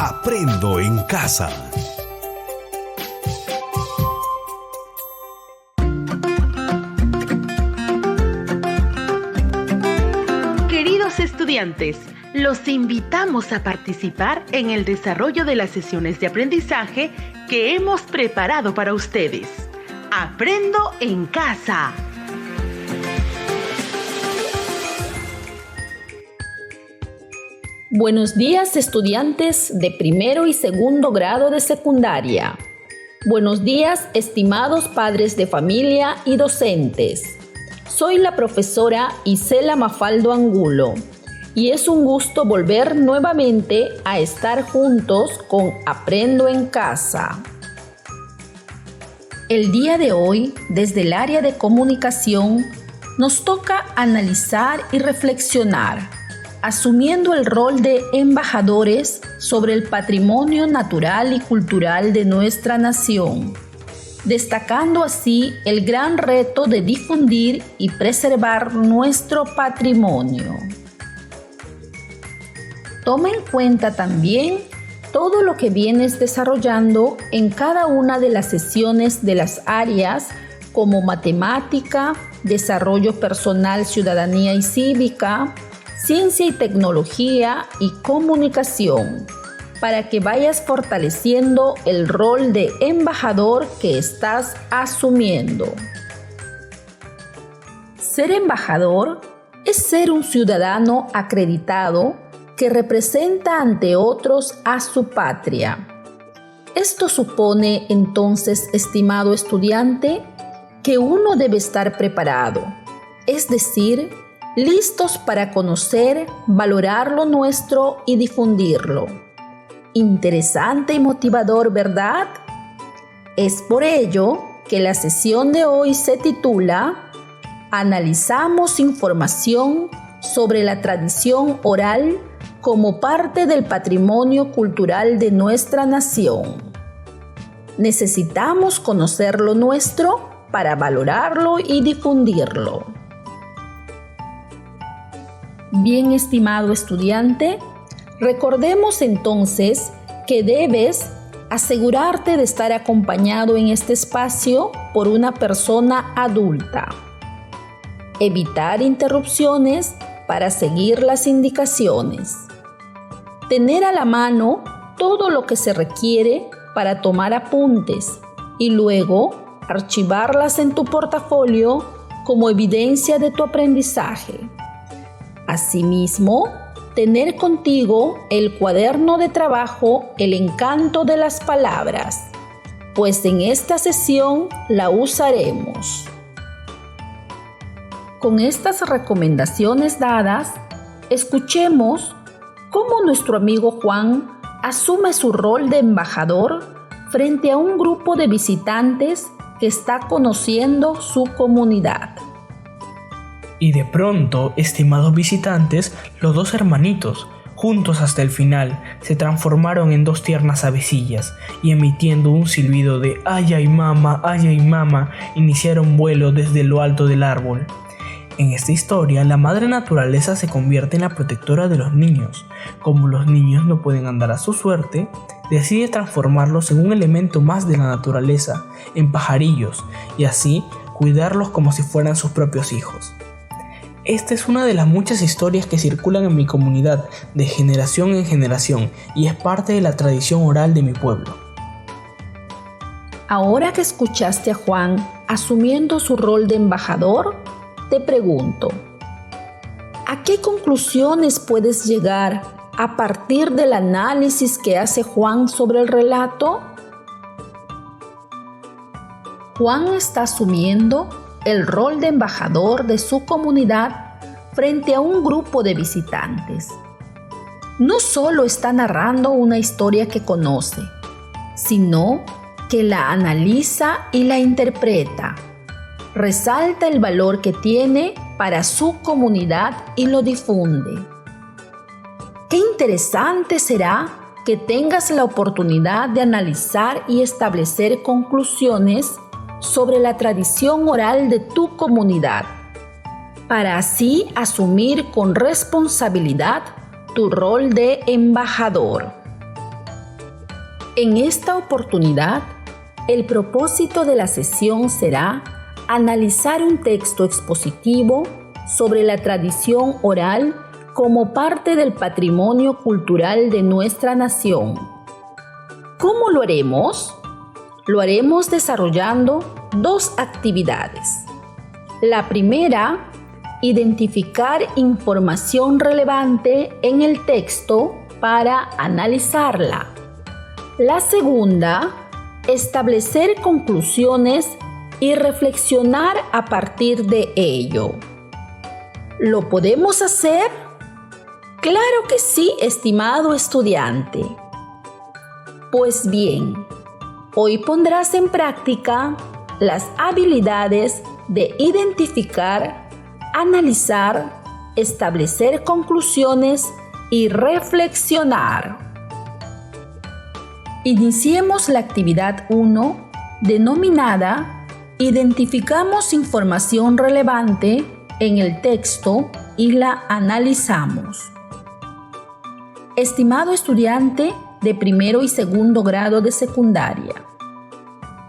Aprendo en casa. Queridos estudiantes, los invitamos a participar en el desarrollo de las sesiones de aprendizaje que hemos preparado para ustedes. Aprendo en casa. Buenos días, estudiantes de primero y segundo grado de secundaria. Buenos días, estimados padres de familia y docentes. Soy la profesora Isela Mafaldo Angulo y es un gusto volver nuevamente a estar juntos con Aprendo en Casa. El día de hoy, desde el área de comunicación, nos toca analizar y reflexionar, asumiendo el rol de embajadores sobre el patrimonio natural y cultural de nuestra nación, destacando así el gran reto de difundir y preservar nuestro patrimonio. Toma en cuenta también todo lo que vienes desarrollando en cada una de las sesiones de las áreas como matemática, desarrollo personal, ciudadanía y cívica, ciencia y tecnología y comunicación, para que vayas fortaleciendo el rol de embajador que estás asumiendo. Ser embajador es ser un ciudadano acreditado que representa ante otros a su patria. Esto supone entonces, estimado estudiante, que uno debe estar preparado, es decir, listos para conocer, valorar lo nuestro y difundirlo. Interesante y motivador, ¿verdad? Es por ello que la sesión de hoy se titula Analizamos información sobre la tradición oral como parte del patrimonio cultural de nuestra nación. Necesitamos conocer lo nuestro para valorarlo y difundirlo. Bien, estimado estudiante, recordemos entonces que debes asegurarte de estar acompañado en este espacio por una persona adulta. Evitar interrupciones para seguir las indicaciones. Tener a la mano todo lo que se requiere para tomar apuntes y luego archivarlas en tu portafolio como evidencia de tu aprendizaje. Asimismo, tener contigo el cuaderno de trabajo El encanto de las palabras, pues en esta sesión la usaremos. Con estas recomendaciones dadas, escuchemos cómo nuestro amigo Juan asume su rol de embajador frente a un grupo de visitantes que está conociendo su comunidad. Y de pronto, estimados visitantes, los dos hermanitos, juntos hasta el final, se transformaron en dos tiernas avecillas y emitiendo un silbido de ay ay mama, iniciaron vuelo desde lo alto del árbol. En esta historia, la madre naturaleza se convierte en la protectora de los niños. Como los niños no pueden andar a su suerte, decide transformarlos en un elemento más de la naturaleza, en pajarillos, y así cuidarlos como si fueran sus propios hijos. Esta es una de las muchas historias que circulan en mi comunidad de generación en generación y es parte de la tradición oral de mi pueblo. Ahora que escuchaste a Juan asumiendo su rol de embajador, te pregunto, ¿a qué conclusiones puedes llegar a partir del análisis que hace Juan sobre el relato? Juan está asumiendo el rol de embajador de su comunidad frente a un grupo de visitantes. No solo está narrando una historia que conoce, sino que la analiza y la interpreta. Resalta el valor que tiene para su comunidad y lo difunde. Qué interesante será que tengas la oportunidad de analizar y establecer conclusiones sobre la tradición oral de tu comunidad, para así asumir con responsabilidad tu rol de embajador. En esta oportunidad, el propósito de la sesión será analizar un texto expositivo sobre la tradición oral como parte del patrimonio cultural de nuestra nación. ¿Cómo lo haremos? Lo haremos desarrollando 2 actividades. La primera, identificar información relevante en el texto para analizarla. La segunda, establecer conclusiones y reflexionar a partir de ello. ¿Lo podemos hacer? Claro que sí, estimado estudiante. Pues bien, hoy pondrás en práctica las habilidades de identificar, analizar, establecer conclusiones y reflexionar. Iniciemos la actividad 1, denominada Identificamos información relevante en el texto y la analizamos. Estimado estudiante de primero y segundo grado de secundaria,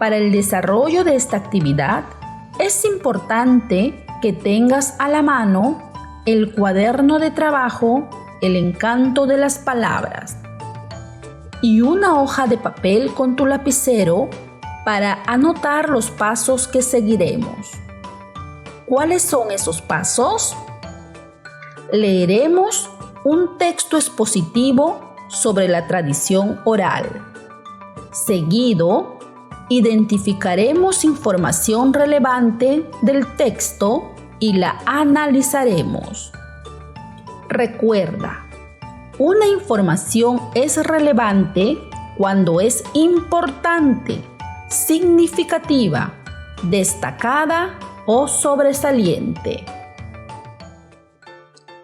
para el desarrollo de esta actividad es importante que tengas a la mano el cuaderno de trabajo El encanto de las palabras y una hoja de papel con tu lapicero para anotar los pasos que seguiremos. ¿Cuáles son esos pasos? Leeremos un texto expositivo sobre la tradición oral. Seguido, identificaremos información relevante del texto y la analizaremos. Recuerda, una información es relevante cuando es importante, significativa, destacada o sobresaliente.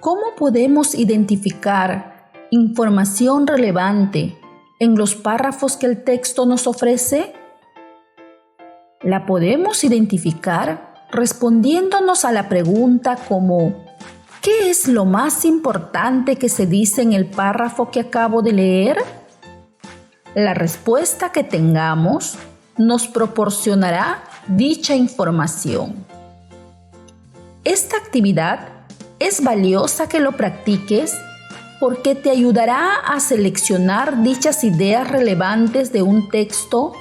¿Cómo podemos identificar información relevante en los párrafos que el texto nos ofrece? La podemos identificar respondiéndonos a la pregunta como ¿qué es lo más importante que se dice en el párrafo que acabo de leer? La respuesta que tengamos nos proporcionará dicha información. Esta actividad es valiosa que lo practiques porque te ayudará a seleccionar dichas ideas relevantes de un texto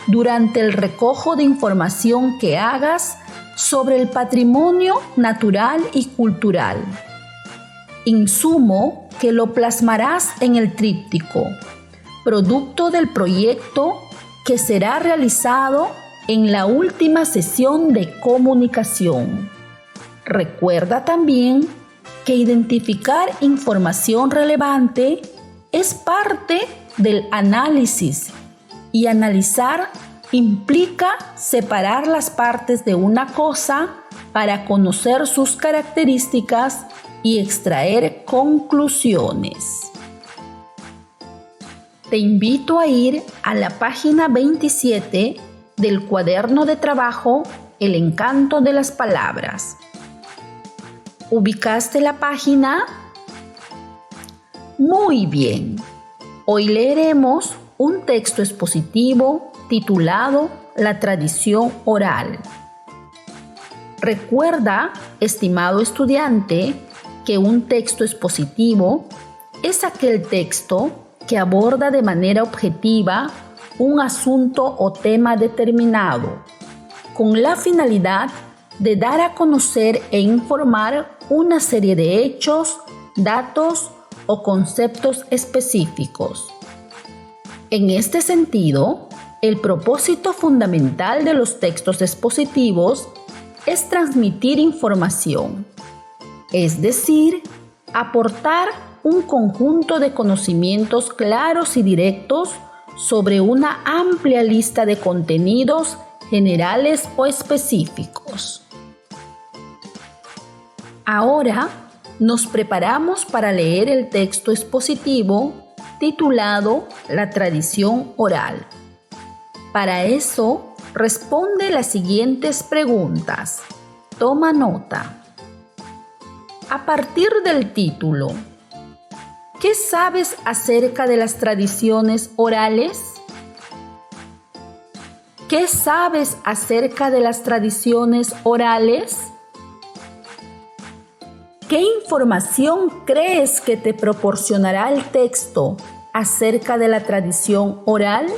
durante el recojo de información que hagas sobre el patrimonio natural y cultural. Insumo que lo plasmarás en el tríptico, producto del proyecto que será realizado en la última sesión de comunicación. Recuerda también que identificar información relevante es parte del análisis y analizar implica separar las partes de una cosa para conocer sus características y extraer conclusiones. Te invito a ir a la página 27 del cuaderno de trabajo El encanto de las palabras. ¿Ubicaste la página? Muy bien. Hoy leeremos un texto expositivo titulado La tradición oral. Recuerda, estimado estudiante, que un texto expositivo es aquel texto que aborda de manera objetiva un asunto o tema determinado, con la finalidad de dar a conocer e informar una serie de hechos, datos o conceptos específicos. En este sentido, el propósito fundamental de los textos expositivos es transmitir información, es decir, aportar un conjunto de conocimientos claros y directos sobre una amplia lista de contenidos generales o específicos. Ahora nos preparamos para leer el texto expositivo titulado La tradición oral. Para eso, responde las siguientes preguntas. Toma nota. A partir del título, ¿qué sabes acerca de las tradiciones orales? ¿Qué sabes acerca de las tradiciones orales? ¿Qué información crees que te proporcionará el texto acerca de la tradición oral?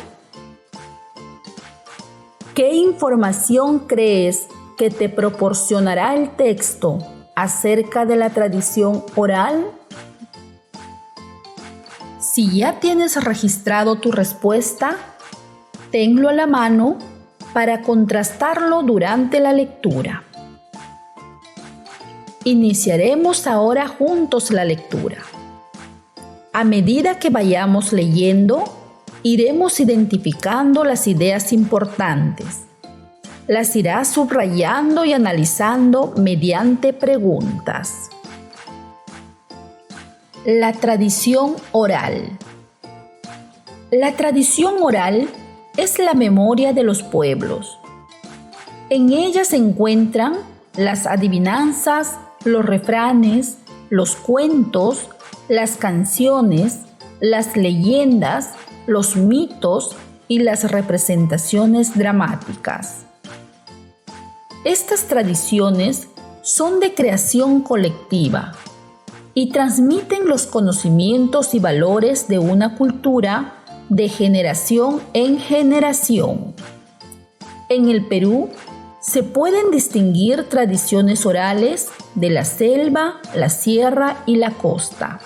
¿Qué información crees que te proporcionará el texto acerca de la tradición oral? Si ya tienes registrado tu respuesta, tenlo a la mano para contrastarlo durante la lectura. Iniciaremos ahora juntos la lectura. A medida que vayamos leyendo, iremos identificando las ideas importantes. Las irás subrayando y analizando mediante preguntas. La tradición oral. La tradición oral es la memoria de los pueblos. En ella se encuentran las adivinanzas, los refranes, los cuentos, las canciones, las leyendas, los mitos y las representaciones dramáticas. Estas tradiciones son de creación colectiva y transmiten los conocimientos y valores de una cultura de generación en generación. En el Perú se pueden distinguir tradiciones orales de la selva, la sierra y la costa,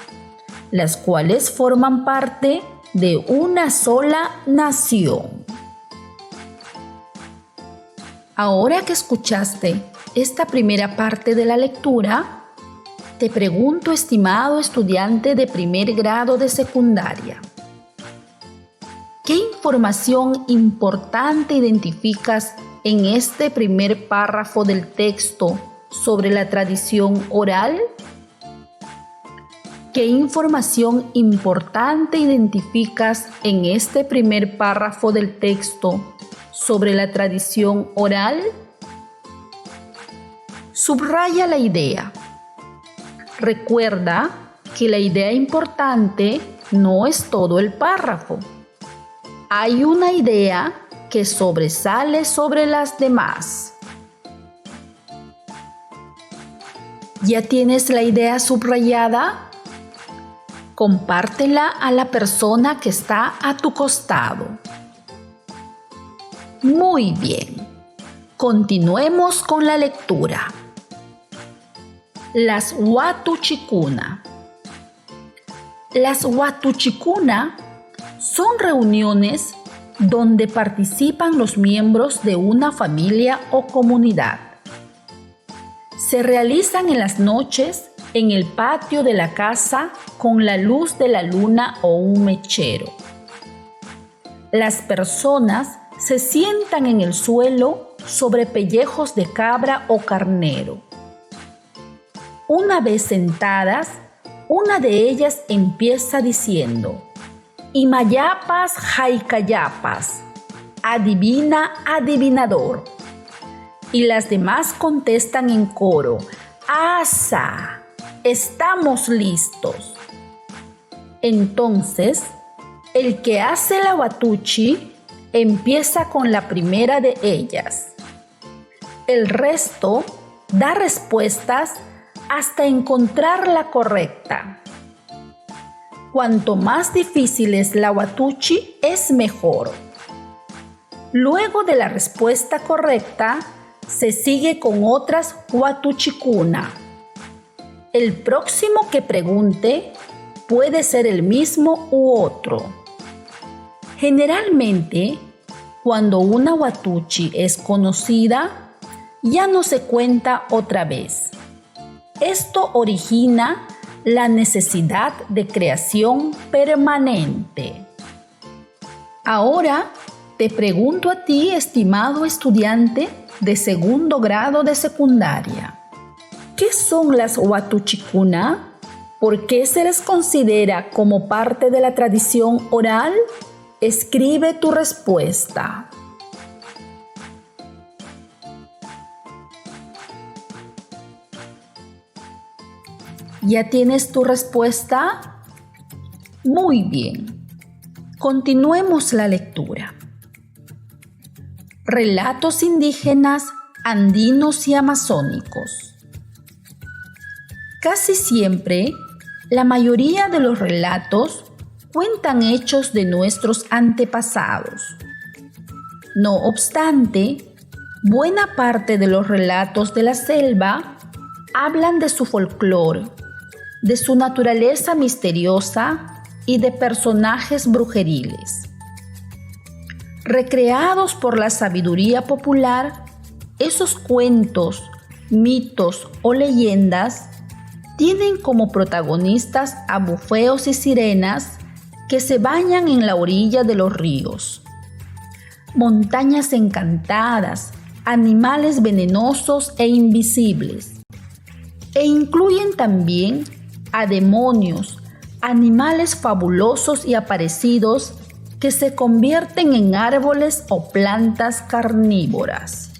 las cuales forman parte de una sola nación. Ahora que escuchaste esta primera parte de la lectura, te pregunto, estimado estudiante de primer grado de secundaria, ¿qué información importante identificas en este primer párrafo del texto sobre la tradición oral? ¿Qué información importante identificas en este primer párrafo del texto sobre la tradición oral? Subraya la idea. Recuerda que la idea importante no es todo el párrafo. Hay una idea que sobresale sobre las demás. ¿Ya tienes la idea subrayada? Compártela a la persona que está a tu costado. Muy bien. Continuemos con la lectura. Las Huatuchicuna. Las Huatuchicuna son reuniones donde participan los miembros de una familia o comunidad. Se realizan en las noches en el patio de la casa con la luz de la luna o un mechero. Las personas se sientan en el suelo sobre pellejos de cabra o carnero. Una vez sentadas, una de ellas empieza diciendo: Imayapas, Jaicayapas, adivina, adivinador. Y las demás contestan en coro: ¡Asa! ¡Estamos listos! Entonces, el que hace la huatuchi empieza con la primera de ellas. El resto da respuestas hasta encontrar la correcta. Cuanto más difícil es la huatuchi, es mejor. Luego de la respuesta correcta, se sigue con otras huatuchicuna. El próximo que pregunte puede ser el mismo u otro. Generalmente, cuando una huatuchi es conocida, ya no se cuenta otra vez. Esto origina la necesidad de creación permanente. Ahora te pregunto a ti, estimado estudiante de segundo grado de secundaria, ¿qué son las huatuchicuna? ¿Por qué se les considera como parte de la tradición oral? Escribe tu respuesta. ¿Ya tienes tu respuesta? Muy bien. Continuemos la lectura. Relatos indígenas, andinos y amazónicos. Casi siempre, la mayoría de los relatos cuentan hechos de nuestros antepasados. No obstante, buena parte de los relatos de la selva hablan de su folclore, de su naturaleza misteriosa y de personajes brujeriles. Recreados por la sabiduría popular, esos cuentos, mitos o leyendas tienen como protagonistas a bufeos y sirenas que se bañan en la orilla de los ríos, montañas encantadas, animales venenosos e invisibles, e incluyen también a demonios, animales fabulosos y aparecidos que se convierten en árboles o plantas carnívoras.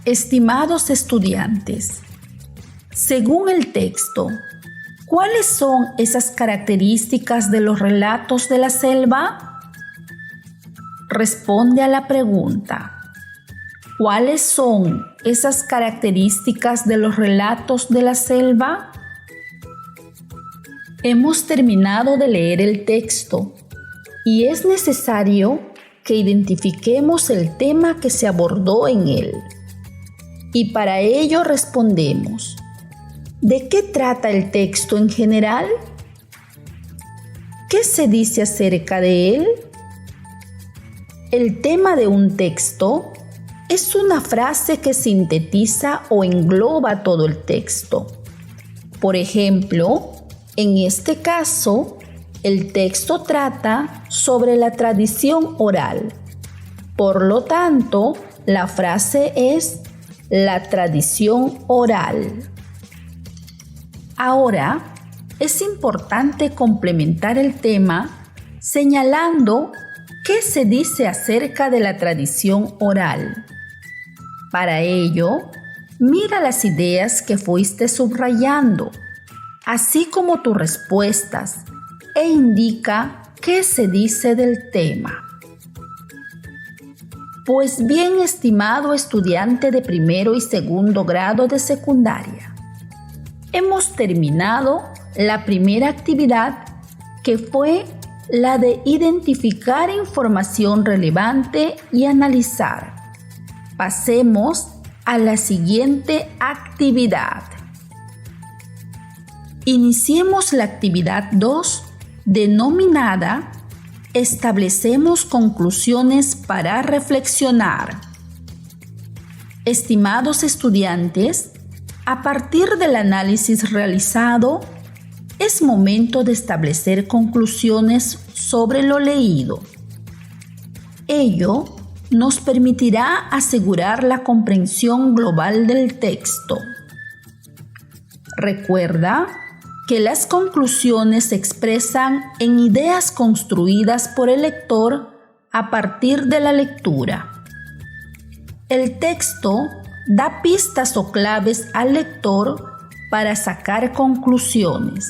Estimados estudiantes, según el texto, ¿cuáles son esas características de los relatos de la selva? Responde a la pregunta. ¿Cuáles son esas características de los relatos de la selva? Hemos terminado de leer el texto y es necesario que identifiquemos el tema que se abordó en él. Y para ello respondemos: ¿de qué trata el texto en general? ¿Qué se dice acerca de él? El tema de un texto es una frase que sintetiza o engloba todo el texto. Por ejemplo, en este caso, el texto trata sobre la tradición oral. Por lo tanto, la frase es la tradición oral. Ahora, es importante complementar el tema señalando qué se dice acerca de la tradición oral. Para ello, mira las ideas que fuiste subrayando, así como tus respuestas, e indica qué se dice del tema. Pues bien, estimado estudiante de primero y segundo grado de secundaria, hemos terminado la primera actividad, que fue la de identificar información relevante y analizar. Pasemos a la siguiente actividad. Iniciemos la actividad 2, denominada Establecemos conclusiones para reflexionar. Estimados estudiantes, a partir del análisis realizado, es momento de establecer conclusiones sobre lo leído. Ello nos permitirá asegurar la comprensión global del texto. Recuerda que las conclusiones se expresan en ideas construidas por el lector a partir de la lectura. El texto da pistas o claves al lector para sacar conclusiones.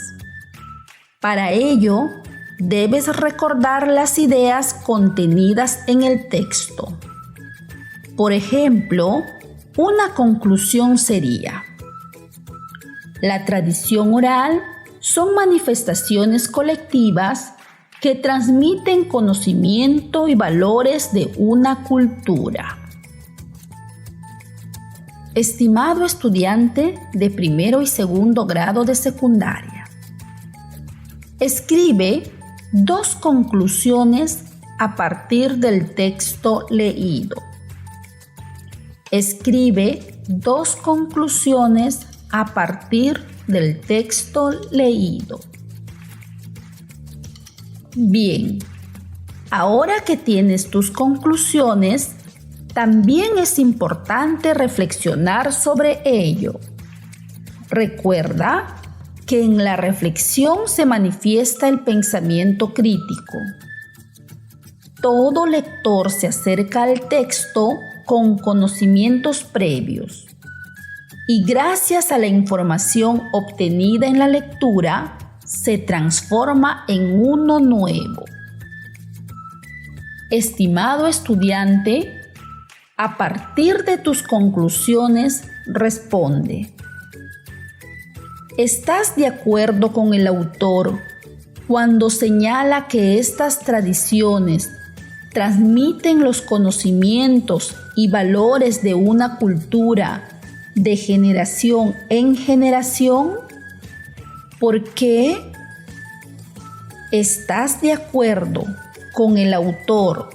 Para ello, debes recordar las ideas contenidas en el texto. Por ejemplo, una conclusión sería: la tradición oral son manifestaciones colectivas que transmiten conocimiento y valores de una cultura. Estimado estudiante de primero y segundo grado de secundaria, escribe 2 conclusiones a partir del texto leído. Escribe 2 conclusiones a partir del texto leído. Bien, ahora que tienes tus conclusiones, también es importante reflexionar sobre ello. Recuerda que en la reflexión se manifiesta el pensamiento crítico. Todo lector se acerca al texto con conocimientos previos. Y gracias a la información obtenida en la lectura, se transforma en uno nuevo. Estimado estudiante, a partir de tus conclusiones, responde. ¿Estás de acuerdo con el autor cuando señala que estas tradiciones transmiten los conocimientos y valores de una cultura de generación en generación? ¿Por qué? ¿Estás de acuerdo con el autor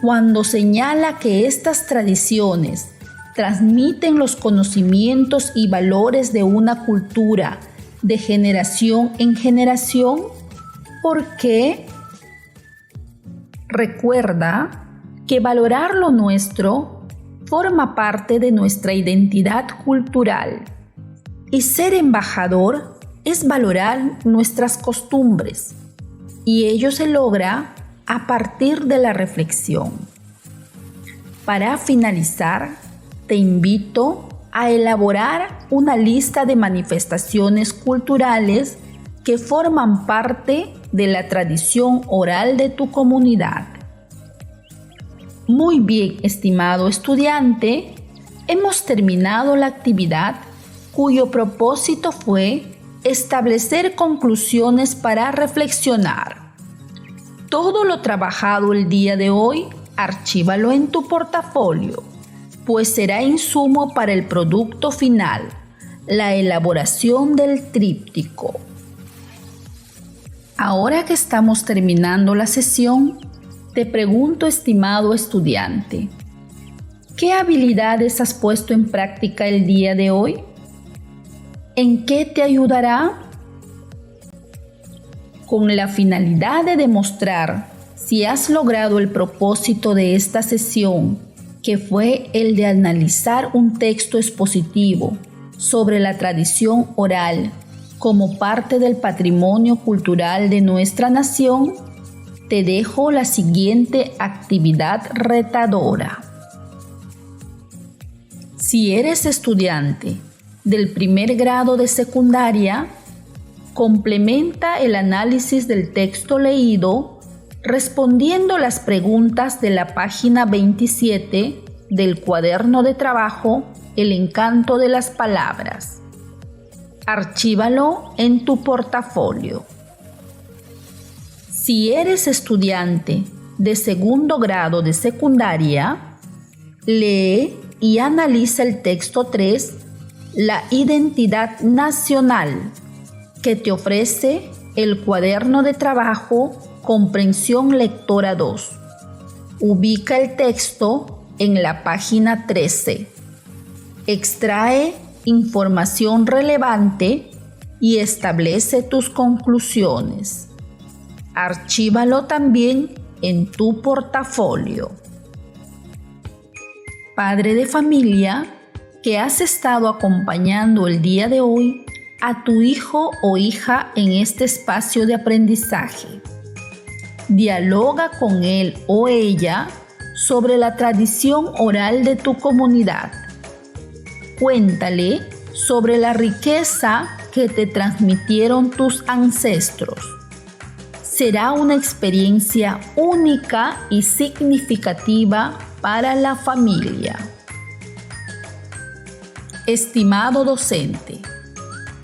cuando señala que estas tradiciones transmiten los conocimientos y valores de una cultura de generación en generación? ¿Por qué? Recuerda que valorar lo nuestro forma parte de nuestra identidad cultural y ser embajador es valorar nuestras costumbres, y ello se logra a partir de la reflexión. Para finalizar, te invito a elaborar una lista de manifestaciones culturales que forman parte de la tradición oral de tu comunidad. Muy bien, estimado estudiante, hemos terminado la actividad cuyo propósito fue establecer conclusiones para reflexionar. Todo lo trabajado el día de hoy, archívalo en tu portafolio, pues será insumo para el producto final, la elaboración del tríptico. Ahora que estamos terminando la sesión, te pregunto, estimado estudiante, ¿qué habilidades has puesto en práctica el día de hoy? ¿En qué te ayudará? Con la finalidad de demostrar si has logrado el propósito de esta sesión, que fue el de analizar un texto expositivo sobre la tradición oral como parte del patrimonio cultural de nuestra nación, te dejo la siguiente actividad retadora. Si eres estudiante del primer grado de secundaria, complementa el análisis del texto leído respondiendo las preguntas de la página 27 del cuaderno de trabajo El encanto de las palabras. Archívalo en tu portafolio. Si eres estudiante de segundo grado de secundaria, lee y analiza el texto 3, La identidad nacional, que te ofrece el cuaderno de trabajo Comprensión Lectora 2. Ubica el texto en la página 13. Extrae información relevante y establece tus conclusiones. Archívalo también en tu portafolio. Padre de familia, que has estado acompañando el día de hoy a tu hijo o hija en este espacio de aprendizaje. Dialoga con él o ella sobre la tradición oral de tu comunidad. Cuéntale sobre la riqueza que te transmitieron tus ancestros. Será una experiencia única y significativa para la familia. Estimado docente,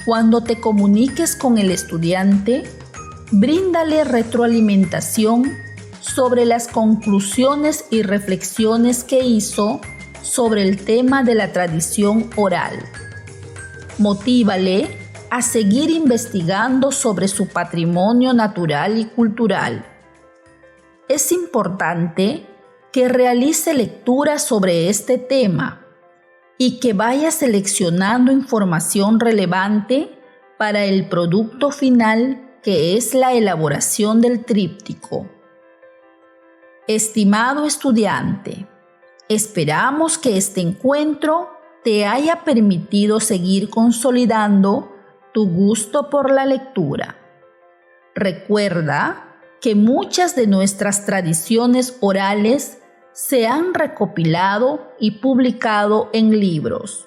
cuando te comuniques con el estudiante, bríndale retroalimentación sobre las conclusiones y reflexiones que hizo sobre el tema de la tradición oral. Motívale a seguir investigando sobre su patrimonio natural y cultural. Es importante que realice lecturas sobre este tema y que vaya seleccionando información relevante para el producto final, que es la elaboración del tríptico. Estimado estudiante, esperamos que este encuentro te haya permitido seguir consolidando tu gusto por la lectura. Recuerda que muchas de nuestras tradiciones orales se han recopilado y publicado en libros.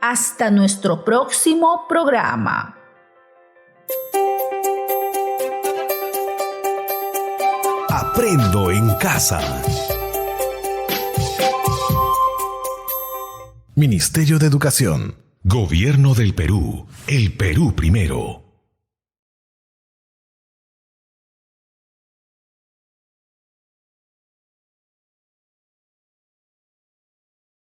Hasta nuestro próximo programa. Aprendo en casa. Ministerio de Educación. Gobierno del Perú. El Perú primero.